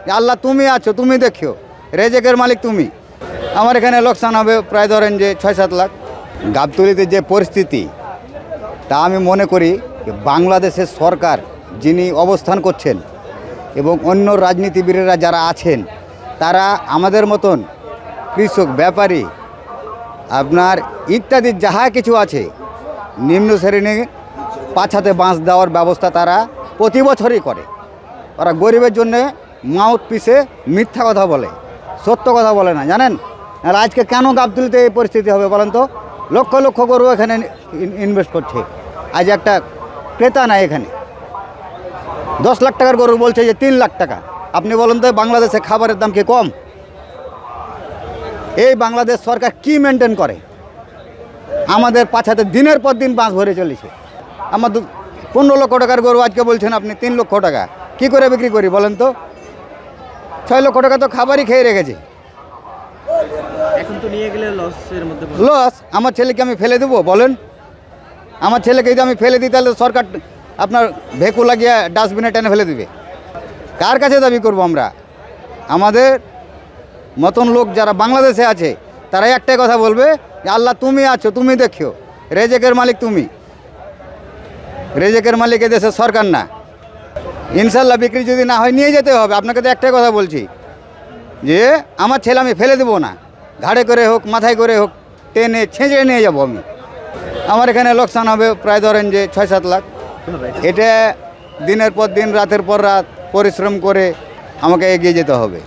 যে আল্লাহ তুমি আছো, তুমি দেখিও, রেজেকের মালিক তুমি। আমার এখানে লোকসান হবে প্রায় ধরেন যে 6-7 লাখ। গাবতলীতে যে পরিস্থিতি, তা আমি মনে করি যে বাংলাদেশের সরকার যিনি অবস্থান করছেন এবং অন্য রাজনীতিবিদেরা যারা আছেন, তারা আমাদের মতন কৃষক, ব্যাপারী, আপনার ইত্যাদি যাহা কিছু আছে, নিম্ন শ্রেণী পাছাতে বাঁশ দেওয়ার ব্যবস্থা তারা প্রতি বছরই করে। ওরা গরিবের জন্যে মাউথ পিসে মিথ্যা কথা বলে, সত্য কথা বলে না, জানেন? আর আজকে কেন গাবতলীতে এই পরিস্থিতি হবে বলেন তো? লক্ষ লক্ষ গরু এখানে ইনভেস্ট করছে, আজ একটা ক্রেতা নাই এখানে। 10 লাখ টাকার গরু বলছে যে 3 লাখ টাকা। আপনি বলেন তো বাংলাদেশে খাবারের দাম কি কম? এই বাংলাদেশ সরকার কি মেনটেন করে? আমাদের পাছাতে দিনের পর দিন বাঁশ ভরে চলেছে। আমার 15 লক্ষ টাকার গরু আজকে বলছেন আপনি 3 লক্ষ টাকা। কি করে বিক্রি করি বলেন তো? 6 লক্ষ টাকা তো খাবারই খেয়ে রেখেছে। এখন তো নিয়ে গেলে লসের মধ্যে লস। আমার ছেলেকে আমি ফেলে দেবো বলেন? আমার ছেলেকে যদি আমি ফেলে দিই তাহলে সরকার আপনার ভেকু লাগিয়ে ডাস্টবিনে টেনে ফেলে দিবে। কার কাছে দাবি করব আমরা? আমাদের মতন লোক যারা বাংলাদেশে আছে তারা একটাই কথা বলবে যে আল্লাহ তুমি আছো, তুমি দেখিও, রেজেকের মালিক তুমি। রেজেকের মালিক এদেশের সরকার না। ইনশাল্লাহ বিক্রি যদি না হয় নিয়ে যেতে হবে। আপনাকে তো একটাই কথা বলছি যে আমার ছেলে আমি ফেলে দেবো না, ঘাড়ে করে হোক, মাথায় করে হোক, টেনে ছেঁচে নিয়ে যাব আমি। আমার এখানে লোকসান হবে প্রায় ধরেন যে 6-7 লাখ। এটা দিনের পর দিন, রাতের পর রাত পরিশ্রম করে আমাকে এগিয়ে যেতে হবে।